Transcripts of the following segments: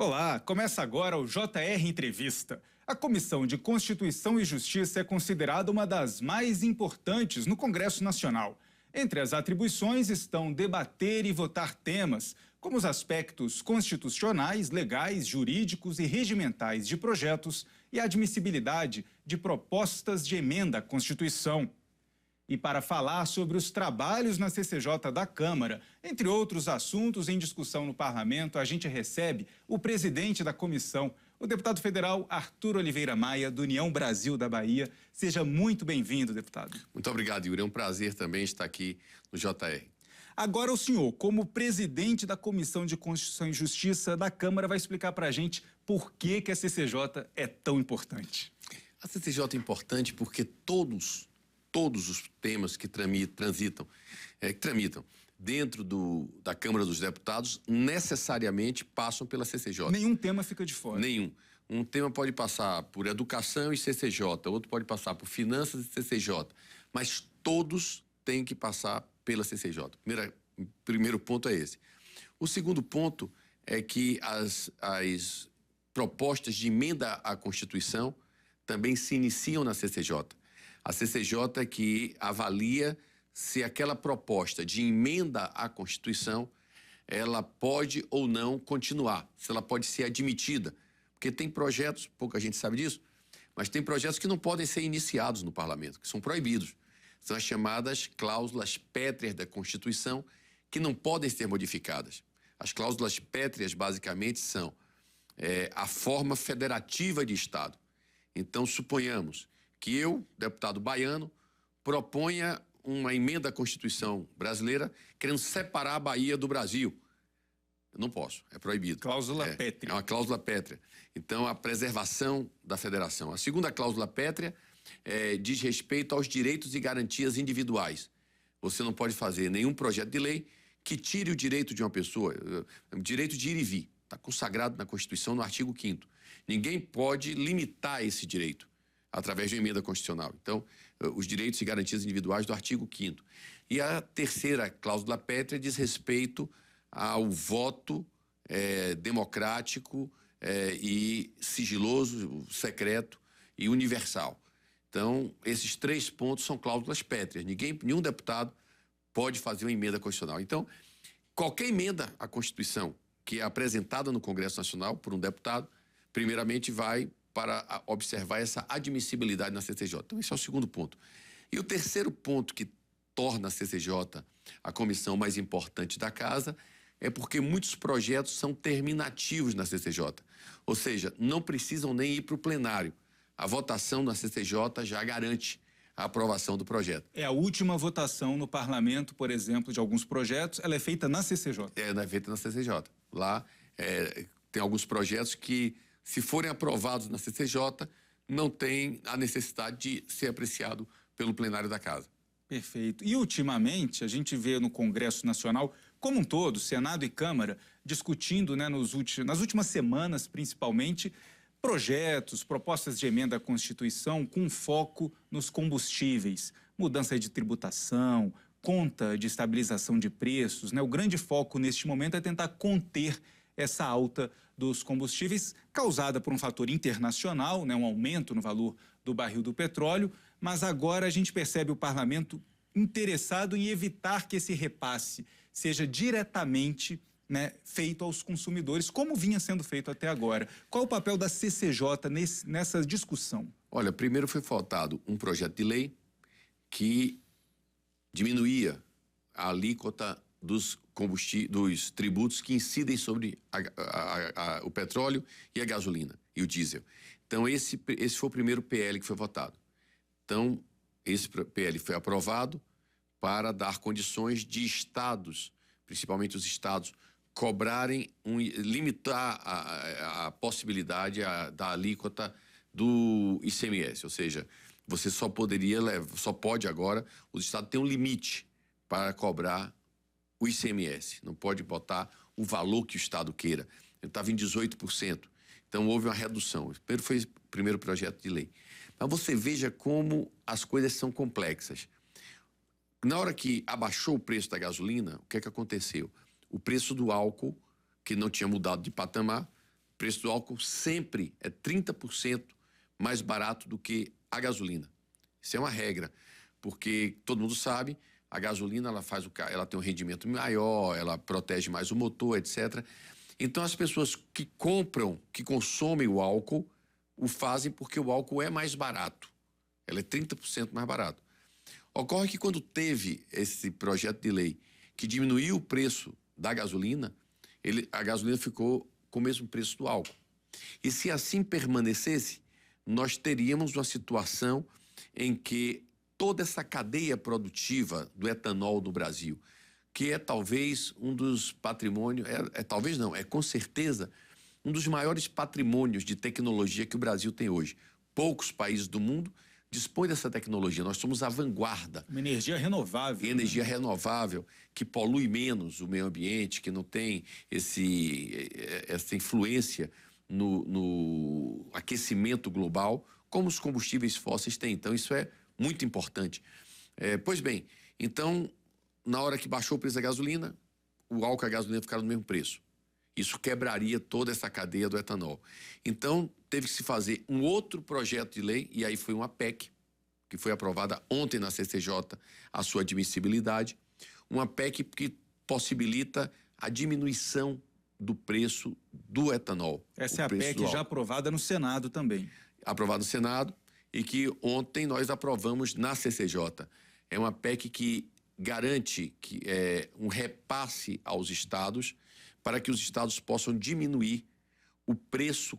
Olá, começa agora o JR Entrevista. A Comissão de Constituição e Justiça é considerada uma das mais importantes no Congresso Nacional. Entre as atribuições estão debater e votar temas, como os aspectos constitucionais, legais, jurídicos e regimentais de projetos e a admissibilidade de propostas de emenda à Constituição. E para falar sobre os trabalhos na CCJ da Câmara, entre outros assuntos em discussão no Parlamento, a gente recebe o presidente da comissão, o deputado federal Arthur Oliveira Maia, do União Brasil da Bahia. Seja muito bem-vindo, deputado. Muito obrigado, Yuri. É um prazer também estar aqui no JR. Agora o senhor, como presidente da Comissão de Constituição e Justiça da Câmara, vai explicar para a gente por que a CCJ é tão importante. A CCJ é importante porque todos os temas que tramitam dentro da Câmara dos Deputados necessariamente passam pela CCJ. Nenhum tema fica de fora. Nenhum. Um tema pode passar por educação e CCJ, outro pode passar por finanças e CCJ, mas todos têm que passar pela CCJ. Primeiro ponto é esse. O segundo ponto é que as propostas de emenda à Constituição também se iniciam na CCJ. A CCJ é que avalia se aquela proposta de emenda à Constituição ela pode ou não continuar, se ela pode ser admitida. Porque tem projetos, pouca gente sabe disso, mas tem projetos que não podem ser iniciados no Parlamento, que são proibidos. São as chamadas cláusulas pétreas da Constituição, que não podem ser modificadas. As cláusulas pétreas, basicamente, são a forma federativa de Estado. Então, suponhamos que eu, deputado baiano, proponha uma emenda à Constituição brasileira querendo separar a Bahia do Brasil. Eu não posso, é proibido. Cláusula pétrea. É uma cláusula pétrea. Então, a preservação da federação. A segunda cláusula pétrea diz respeito aos direitos e garantias individuais. Você não pode fazer nenhum projeto de lei que tire o direito de uma pessoa, o direito de ir e vir. Está consagrado na Constituição, no artigo 5º. Ninguém pode limitar esse direito através de uma emenda constitucional. Então, os direitos e garantias individuais do artigo 5º. E a terceira cláusula pétrea diz respeito ao voto democrático e sigiloso, secreto e universal. Então, esses três pontos são cláusulas pétreas. Nenhum deputado pode fazer uma emenda constitucional. Então, qualquer emenda à Constituição que é apresentada no Congresso Nacional por um deputado, primeiramente vai para observar essa admissibilidade na CCJ. Então, esse é o segundo ponto. E o terceiro ponto que torna a CCJ a comissão mais importante da Casa é porque muitos projetos são terminativos na CCJ. Ou seja, não precisam nem ir para o plenário. A votação na CCJ já garante a aprovação do projeto. É a última votação no Parlamento, por exemplo, de alguns projetos, ela é feita na CCJ. É feita na CCJ. Lá tem alguns projetos que, se forem aprovados na CCJ, não tem a necessidade de ser apreciado pelo plenário da Casa. Perfeito. E, ultimamente, a gente vê no Congresso Nacional, como um todo, Senado e Câmara, discutindo, nas últimas semanas, principalmente, projetos, propostas de emenda à Constituição com foco nos combustíveis, mudança de tributação, conta de estabilização de preços, O grande foco neste momento é tentar conter essa alta dos combustíveis causada por um fator internacional, um aumento no valor do barril do petróleo, mas agora a gente percebe o parlamento interessado em evitar que esse repasse seja diretamente feito aos consumidores, como vinha sendo feito até agora. Qual o papel da CCJ nessa discussão? Olha, primeiro foi votado um projeto de lei que diminuía a alíquota dos tributos que incidem sobre o petróleo e a gasolina e o diesel. Então, esse foi o primeiro PL que foi votado. Então, esse PL foi aprovado para dar condições de estados, principalmente os estados, limitar a possibilidade da alíquota do ICMS, ou seja, você só pode agora, os estados têm um limite para cobrar o ICMS, não pode botar o valor que o Estado queira. Ele estava em 18%. Então, houve uma redução. Foi o primeiro projeto de lei. Mas você veja como as coisas são complexas. Na hora que abaixou o preço da gasolina, o que é que aconteceu? O preço do álcool, que não tinha mudado de patamar, preço do álcool sempre é 30% mais barato do que a gasolina. Isso é uma regra, porque todo mundo sabe, a gasolina ela tem um rendimento maior, ela protege mais o motor, etc. Então as pessoas que compram, que consomem o álcool, o fazem porque o álcool é mais barato. Ela é 30% mais barato. Ocorre que quando teve esse projeto de lei que diminuiu o preço da gasolina, a gasolina ficou com o mesmo preço do álcool. E se assim permanecesse, nós teríamos uma situação em que toda essa cadeia produtiva do etanol no Brasil, que é talvez um dos patrimônios, talvez não, é com certeza um dos maiores patrimônios de tecnologia que o Brasil tem hoje. Poucos países do mundo dispõem dessa tecnologia, nós somos a vanguarda. Uma energia renovável. Energia renovável, que polui menos o meio ambiente, que não tem essa influência no aquecimento global, como os combustíveis fósseis têm. Então, isso é muito importante. Pois bem, então, na hora que baixou o preço da gasolina, o álcool e a gasolina ficaram no mesmo preço. Isso quebraria toda essa cadeia do etanol. Então, teve que se fazer um outro projeto de lei, e aí foi uma PEC, que foi aprovada ontem na CCJ, a sua admissibilidade. Uma PEC que possibilita a diminuição do preço do etanol. Essa é a PEC já aprovada no Senado também. Aprovada no Senado e que ontem nós aprovamos na CCJ. É uma PEC que garante um repasse aos estados para que os estados possam diminuir o preço,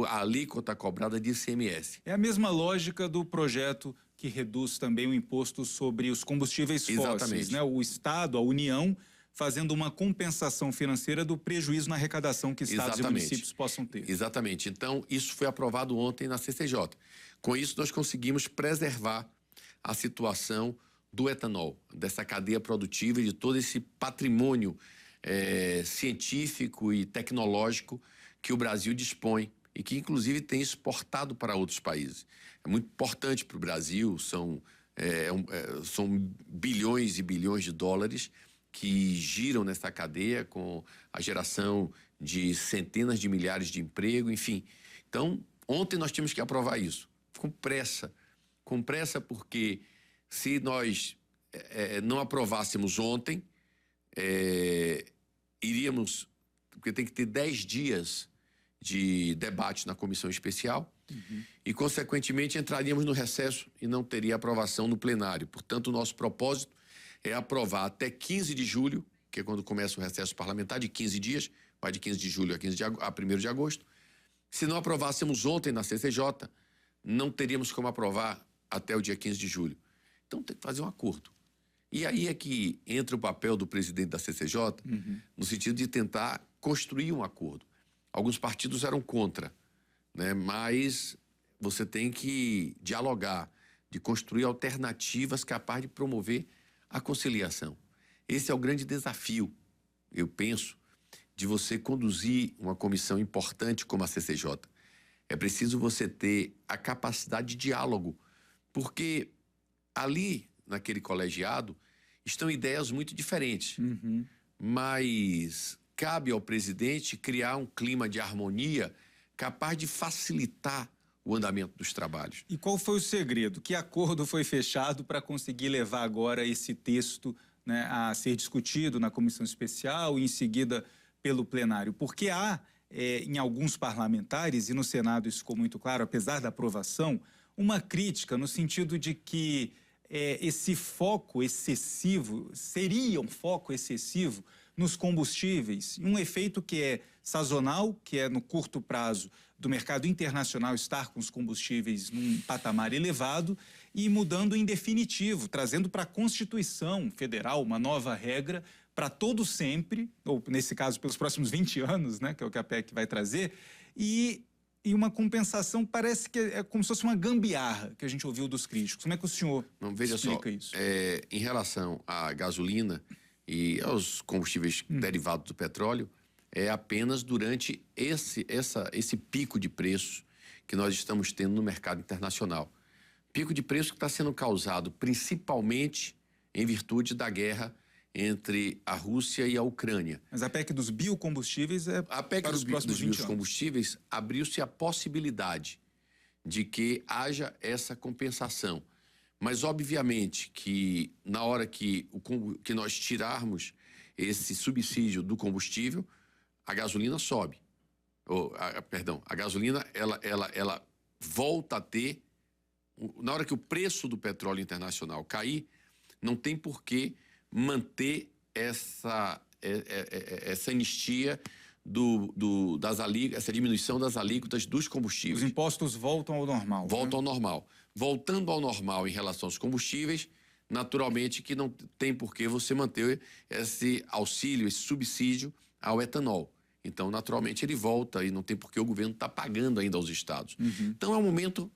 a alíquota cobrada de ICMS. É a mesma lógica do projeto que reduz também o imposto sobre os combustíveis fósseis, né? O Estado, a União, fazendo uma compensação financeira do prejuízo na arrecadação que estados e municípios possam ter. Exatamente. Então, isso foi aprovado ontem na CCJ. Com isso, nós conseguimos preservar a situação do etanol, dessa cadeia produtiva e de todo esse patrimônio científico e tecnológico que o Brasil dispõe e que, inclusive, tem exportado para outros países. É muito importante para o Brasil, são bilhões e bilhões de dólares que giram nessa cadeia com a geração de centenas de milhares de empregos, enfim. Então, ontem nós tínhamos que aprovar isso, com pressa porque se nós não aprovássemos ontem, iríamos, porque tem que ter 10 dias de debate na comissão especial e, consequentemente, entraríamos no recesso e não teria aprovação no plenário. Portanto, o nosso propósito é aprovar até 15 de julho, que é quando começa o recesso parlamentar, de 15 dias, vai de 15 de julho a 1º de agosto. Se não aprovássemos ontem na CCJ, não teríamos como aprovar até o dia 15 de julho. Então, tem que fazer um acordo. E aí é que entra o papel do presidente da CCJ, no sentido de tentar construir um acordo. Alguns partidos eram contra, né? Mas você tem que dialogar, de construir alternativas capazes de promover a conciliação. Esse é o grande desafio, eu penso, de você conduzir uma comissão importante como a CCJ. É preciso você ter a capacidade de diálogo, porque ali, naquele colegiado, estão ideias muito diferentes. Mas cabe ao presidente criar um clima de harmonia capaz de facilitar o andamento dos trabalhos. E qual foi o segredo? Que acordo foi fechado para conseguir levar agora esse texto, né, a ser discutido na comissão especial e em seguida pelo plenário? Porque há, em alguns parlamentares, e no Senado isso ficou muito claro, apesar da aprovação, uma crítica no sentido de que esse foco excessivo, seria um foco excessivo nos combustíveis, um efeito que é sazonal, que é no curto prazo do mercado internacional estar com os combustíveis num patamar elevado e mudando em definitivo, trazendo para a Constituição Federal uma nova regra para todo sempre, ou nesse caso pelos próximos 20 anos, né, que é o que a PEC vai trazer, e uma compensação parece que é como se fosse uma gambiarra que a gente ouviu dos críticos. Como é que o senhor explica isso? Em relação à gasolina e aos combustíveis derivados do petróleo, é apenas durante esse pico de preço que nós estamos tendo no mercado internacional. Pico de preço que está sendo causado principalmente em virtude da guerra entre a Rússia e a Ucrânia. Mas a PEC dos biocombustíveis é A PEC para os próximos 20 anos. biocombustíveis abriu-se a possibilidade de que haja essa compensação. Mas, obviamente, que na hora que nós tirarmos esse subsídio do combustível, a gasolina sobe. A gasolina, ela volta a ter... Na hora que o preço do petróleo internacional cair, não tem por que manter essa anistia essa diminuição das alíquotas dos combustíveis. Os impostos voltam ao normal. Voltam ao normal. Voltando ao normal em relação aos combustíveis, naturalmente que não tem por que você manter esse auxílio, esse subsídio ao etanol. Então, naturalmente, ele volta e não tem por que o governo estar pagando ainda aos estados. Então, é um momento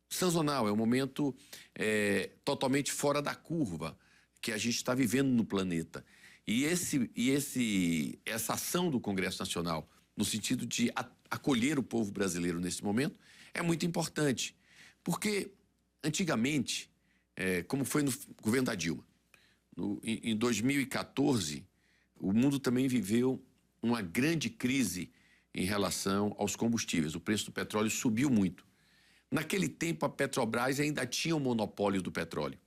sazonal, é um momento totalmente fora da curva que a gente está vivendo no planeta. E essa ação do Congresso Nacional, no sentido de acolher o povo brasileiro nesse momento, é muito importante. Porque, antigamente, como foi no governo da Dilma, em 2014, o mundo também viveu uma grande crise em relação aos combustíveis. O preço do petróleo subiu muito. Naquele tempo, a Petrobras ainda tinha o monopólio do petróleo.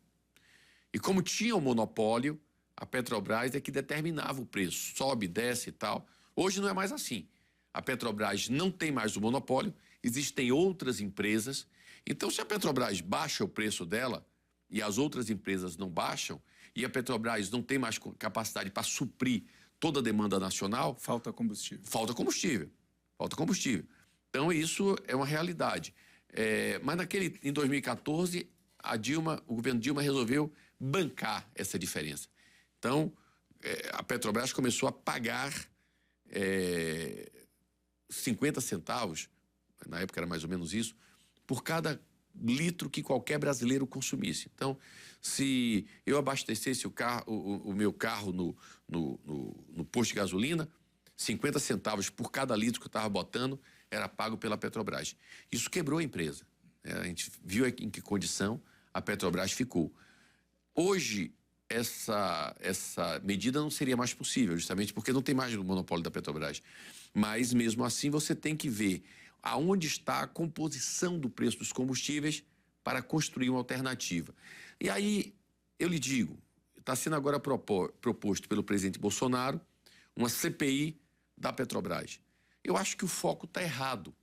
E como tinha o monopólio, a Petrobras é que determinava o preço, sobe, desce e tal. Hoje não é mais assim. A Petrobras não tem mais o monopólio, existem outras empresas. Então, se a Petrobras baixa o preço dela e as outras empresas não baixam, e a Petrobras não tem mais capacidade para suprir toda a demanda nacional... Falta combustível. Falta combustível. Falta combustível. Então, isso é uma realidade. Mas em 2014, o governo Dilma resolveu bancar essa diferença. Então, a Petrobras começou a pagar 50 centavos, na época era mais ou menos isso, por cada litro que qualquer brasileiro consumisse. Então, se eu abastecesse o meu carro no posto de gasolina, 50 centavos por cada litro que eu estava botando era pago pela Petrobras. Isso quebrou a empresa. A gente viu em que condição a Petrobras ficou. Hoje, essa medida não seria mais possível, justamente porque não tem mais o monopólio da Petrobras. Mas, mesmo assim, você tem que ver aonde está a composição do preço dos combustíveis para construir uma alternativa. E aí, eu lhe digo, está sendo agora proposto pelo presidente Bolsonaro uma CPI da Petrobras. Eu acho que o foco está errado.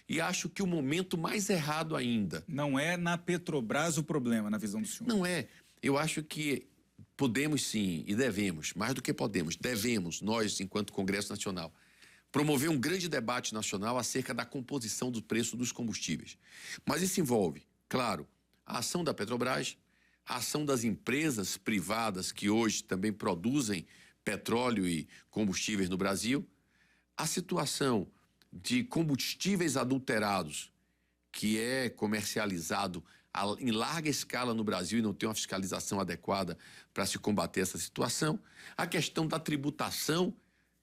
E acho que o momento mais errado ainda... Não é na Petrobras o problema, na visão do senhor? Não é. Eu acho que podemos sim, e devemos, mais do que podemos, devemos, nós, enquanto Congresso Nacional, promover um grande debate nacional acerca da composição do preço dos combustíveis. Mas isso envolve, claro, a ação da Petrobras, a ação das empresas privadas que hoje também produzem petróleo e combustíveis no Brasil, a situação de combustíveis adulterados, que é comercializado em larga escala no Brasil e não tem uma fiscalização adequada para se combater essa situação, a questão da tributação,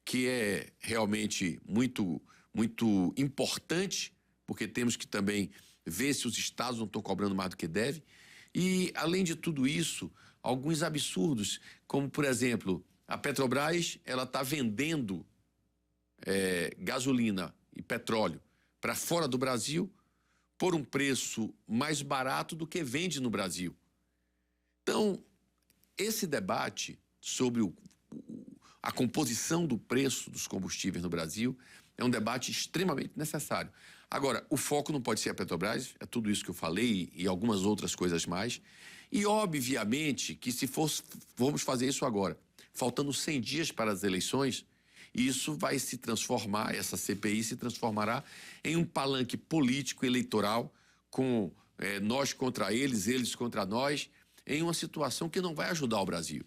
que é realmente muito, muito importante, porque temos que também ver se os estados não estão cobrando mais do que deve. E, além de tudo isso, alguns absurdos, como, por exemplo, a Petrobras ela está vendendo gasolina e petróleo para fora do Brasil por um preço mais barato do que vende no Brasil. Então, esse debate sobre a composição do preço dos combustíveis no Brasil é um debate extremamente necessário. Agora, o foco não pode ser a Petrobras, é tudo isso que eu falei e algumas outras coisas mais. E, obviamente, que se formos fazer isso agora, faltando 100 dias para as eleições, isso vai se transformar, essa CPI se transformará em um palanque político eleitoral com nós contra eles, eles contra nós, em uma situação que não vai ajudar o Brasil.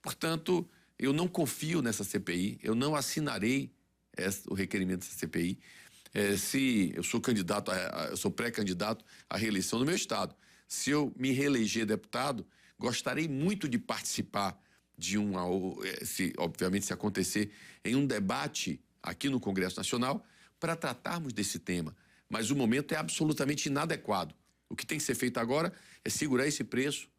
Portanto, eu não confio nessa CPI, eu não assinarei o requerimento dessa CPI. Se eu sou candidato, eu sou pré-candidato à reeleição no meu estado. Se eu me reeleger deputado, gostaria muito de participar de obviamente se acontecer, em um debate aqui no Congresso Nacional para tratarmos desse tema. Mas o momento é absolutamente inadequado. O que tem que ser feito agora é segurar esse preço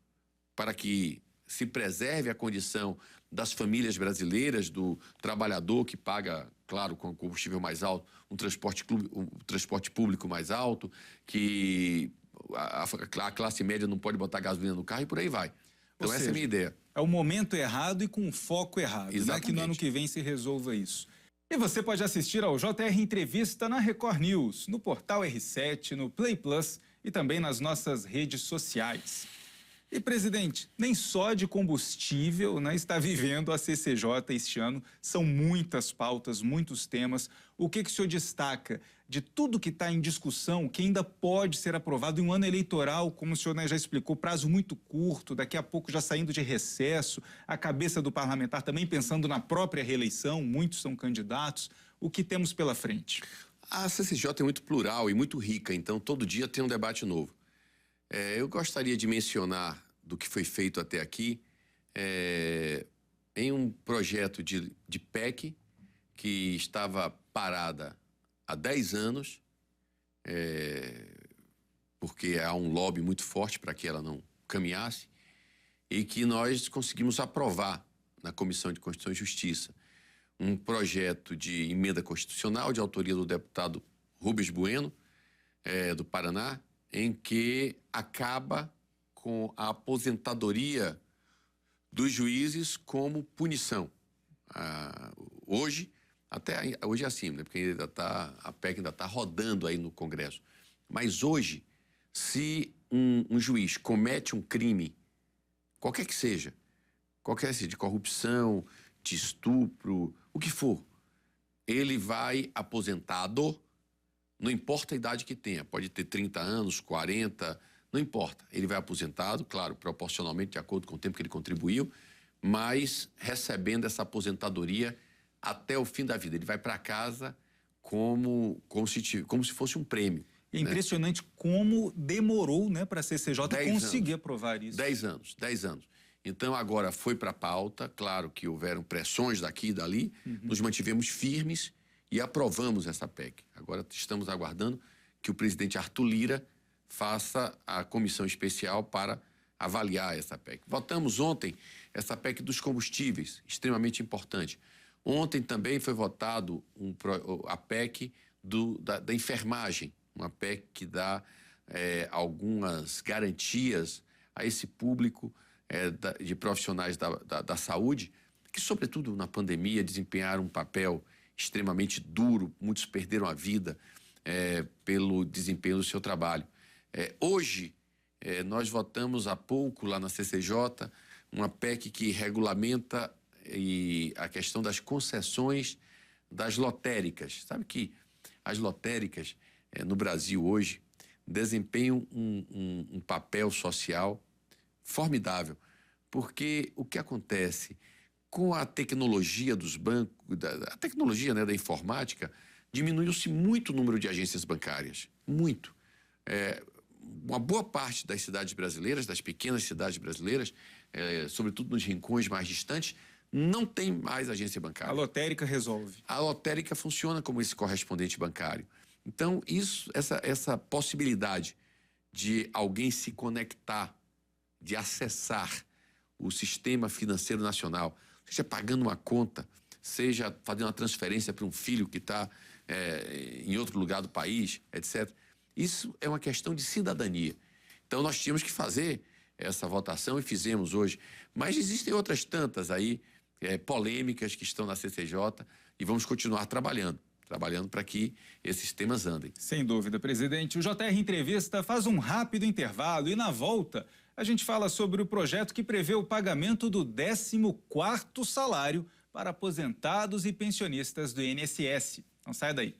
para que se preserve a condição das famílias brasileiras, do trabalhador que paga, claro, com combustível mais alto, um transporte público mais alto, que a classe média não pode botar gasolina no carro e por aí vai. Então essa é a minha ideia. É o momento errado e com o foco errado, né? Que no ano que vem se resolva isso. E você pode assistir ao JR Entrevista na Record News, no portal R7, no Play Plus e também nas nossas redes sociais. E, presidente, nem só de combustível, né, está vivendo a CCJ este ano. São muitas pautas, muitos temas. O que o senhor destaca de tudo que está em discussão, que ainda pode ser aprovado em um ano eleitoral, como o senhor, né, já explicou, prazo muito curto, daqui a pouco já saindo de recesso, a cabeça do parlamentar também pensando na própria reeleição, muitos são candidatos. O que temos pela frente? A CCJ é muito plural e muito rica, então todo dia tem um debate novo. Eu gostaria de mencionar do que foi feito até aqui em um projeto de PEC que estava parada há 10 anos, porque há um lobby muito forte para que ela não caminhasse, e que nós conseguimos aprovar na Comissão de Constituição e Justiça um projeto de emenda constitucional de autoria do deputado Rubens Bueno, do Paraná, em que acaba com a aposentadoria dos juízes como punição. Hoje é assim, né? Porque a PEC ainda está rodando aí no Congresso. Mas hoje, se um juiz comete um crime, qualquer que seja, de corrupção, de estupro, o que for, ele vai aposentado. Não importa a idade que tenha, pode ter 30 anos, 40, não importa. Ele vai aposentado, claro, proporcionalmente, de acordo com o tempo que ele contribuiu, mas recebendo essa aposentadoria até o fim da vida. Ele vai para casa como se fosse um prêmio. É impressionante, né? Como demorou, né, para a CCJ conseguir aprovar isso. 10 anos. Então, agora foi para a pauta, claro que houveram pressões daqui e dali, nos mantivemos firmes e aprovamos essa PEC. Agora estamos aguardando que o presidente Arthur Lira faça a comissão especial para avaliar essa PEC. Votamos ontem essa PEC dos combustíveis, extremamente importante. Ontem também foi votado a PEC da enfermagem, uma PEC que dá algumas garantias a esse público de profissionais da saúde, que, sobretudo na pandemia, desempenharam um papel extremamente duro, muitos perderam a vida pelo desempenho do seu trabalho. Hoje, nós votamos há pouco lá na CCJ uma PEC que regulamenta a questão das concessões das lotéricas. Sabe que as lotéricas no Brasil hoje desempenham um papel social formidável, porque o que acontece com a tecnologia dos bancos, a tecnologia, né, da informática, diminuiu-se muito o número de agências bancárias, muito. Uma boa parte das cidades brasileiras, das pequenas cidades brasileiras, sobretudo nos rincões mais distantes, não tem mais agência bancária. A lotérica resolve. A lotérica funciona como esse correspondente bancário. Então, essa possibilidade de alguém se conectar, de acessar o sistema financeiro nacional, seja pagando uma conta, seja fazendo uma transferência para um filho que está em outro lugar do país, etc. Isso é uma questão de cidadania. Então, nós tínhamos que fazer essa votação e fizemos hoje. Mas existem outras tantas aí, polêmicas que estão na CCJ, e vamos continuar trabalhando para que esses temas andem. Sem dúvida, presidente. O JR Entrevista faz um rápido intervalo e, na volta, a gente fala sobre o projeto que prevê o pagamento do 14º salário para aposentados e pensionistas do INSS. Não saia daí.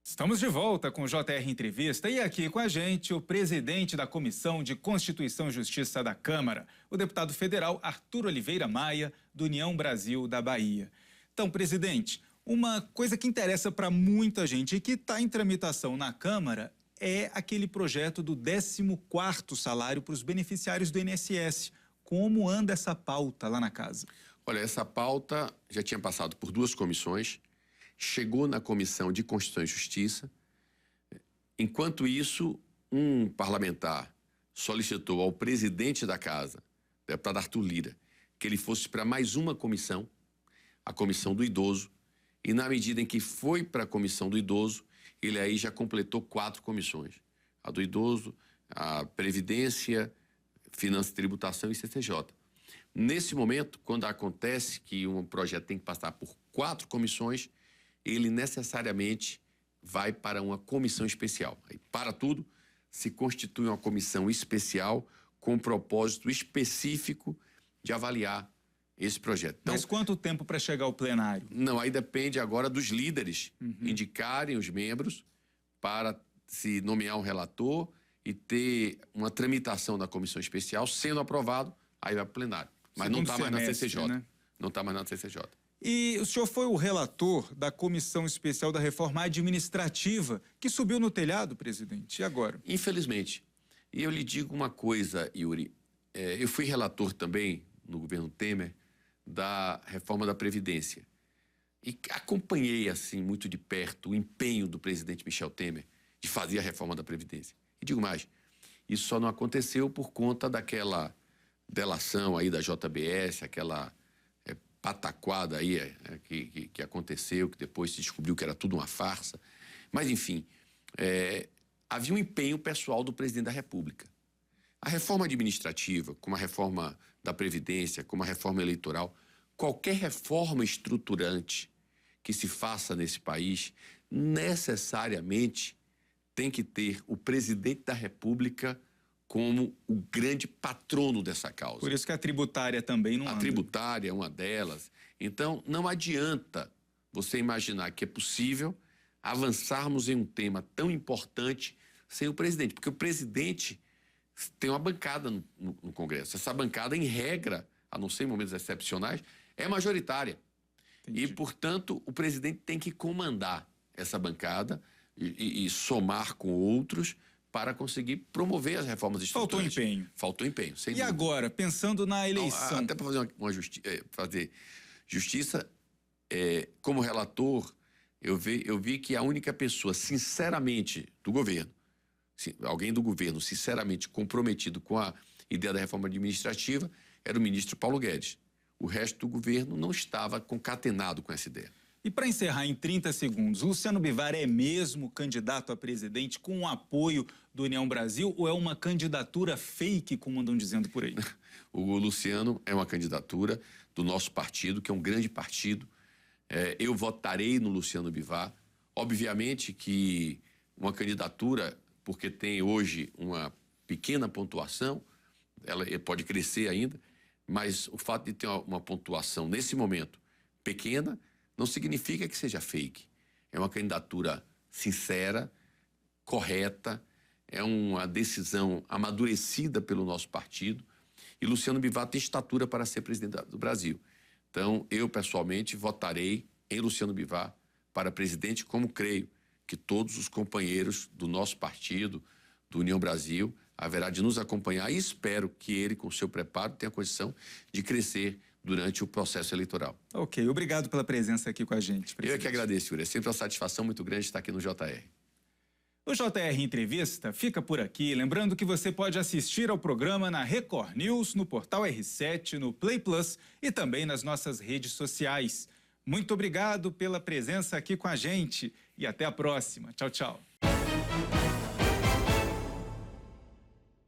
Estamos de volta com o JR Entrevista e aqui com a gente o presidente da Comissão de Constituição e Justiça da Câmara, o deputado federal Arthur Oliveira Maia, do União Brasil da Bahia. Então, presidente, uma coisa que interessa para muita gente e que está em tramitação na Câmara é aquele projeto do 14º salário para os beneficiários do INSS. Como anda essa pauta lá na casa? Olha, essa pauta já tinha passado por 2 comissões, chegou na Comissão de Constituição e Justiça. Enquanto isso, um parlamentar solicitou ao presidente da casa, deputado Arthur Lira, que ele fosse para mais uma comissão, a comissão do idoso, e na medida em que foi para a comissão do idoso, ele aí já completou 4 comissões. A do idoso, a Previdência, Finanças e Tributação e CCJ. Nesse momento, quando acontece que um projeto tem que passar por 4 comissões, ele necessariamente vai para uma comissão especial. Aí, para tudo, se constitui uma comissão especial com um propósito específico de avaliar esse projeto. Então, mas quanto tempo para chegar ao plenário? Não, aí depende agora dos líderes indicarem os membros para se nomear um relator e ter uma tramitação da comissão especial. Sendo aprovado, aí vai para o plenário. Mas não está mais na CCJ. Né? Não está mais na CCJ. E o senhor foi o relator da Comissão Especial da Reforma Administrativa, que subiu no telhado, presidente. E agora? Infelizmente. E eu lhe digo uma coisa, Yuri. Eu fui relator também, no governo Temer, da reforma da Previdência. E acompanhei, assim, muito de perto o empenho do presidente Michel Temer de fazer a reforma da Previdência. E digo mais, isso só não aconteceu por conta daquela delação aí da JBS, aquela pataquada aí que aconteceu, que depois se descobriu que era tudo uma farsa. Mas, enfim, havia um empenho pessoal do presidente da República. A reforma administrativa, como a reforma da Previdência, como a reforma eleitoral, qualquer reforma estruturante que se faça nesse país, necessariamente tem que ter o presidente da República como o grande patrono dessa causa. Por isso que a tributária também não anda. A tributária é uma delas. Então, não adianta você imaginar que é possível avançarmos em um tema tão importante sem o presidente, porque o presidente tem uma bancada no Congresso. Essa bancada, em regra, a não ser em momentos excepcionais, é majoritária. Entendi. E, portanto, o presidente tem que comandar essa bancada e somar com outros para conseguir promover as reformas estruturais. Faltou empenho. Faltou empenho, sem dúvida. Agora, pensando na eleição... Até para fazer justiça, como relator, eu vi que a única pessoa, sinceramente, do governo, alguém do governo sinceramente comprometido com a ideia da reforma administrativa, era o ministro Paulo Guedes. O resto do governo não estava concatenado com essa ideia. E para encerrar em 30 segundos, Luciano Bivar é mesmo candidato a presidente com o apoio do União Brasil ou é uma candidatura fake, como andam dizendo por aí? O Luciano é uma candidatura do nosso partido, que é um grande partido. Eu votarei no Luciano Bivar. Obviamente que uma candidatura, porque tem hoje uma pequena pontuação, ela pode crescer ainda, mas o fato de ter uma pontuação nesse momento pequena não significa que seja fake. É uma candidatura sincera, correta, é uma decisão amadurecida pelo nosso partido e Luciano Bivar tem estatura para ser presidente do Brasil. Então, eu pessoalmente votarei em Luciano Bivar para presidente, como creio que todos os companheiros do nosso partido, do União Brasil, haverá de nos acompanhar e espero que ele, com seu preparo, tenha condição de crescer durante o processo eleitoral. Ok, obrigado pela presença aqui com a gente, presidente. Eu que agradeço, Yuri. É sempre uma satisfação muito grande estar aqui no JR. O JR Entrevista fica por aqui. Lembrando que você pode assistir ao programa na Record News, no portal R7, no Play Plus e também nas nossas redes sociais. Muito obrigado pela presença aqui com a gente e até a próxima. Tchau, tchau.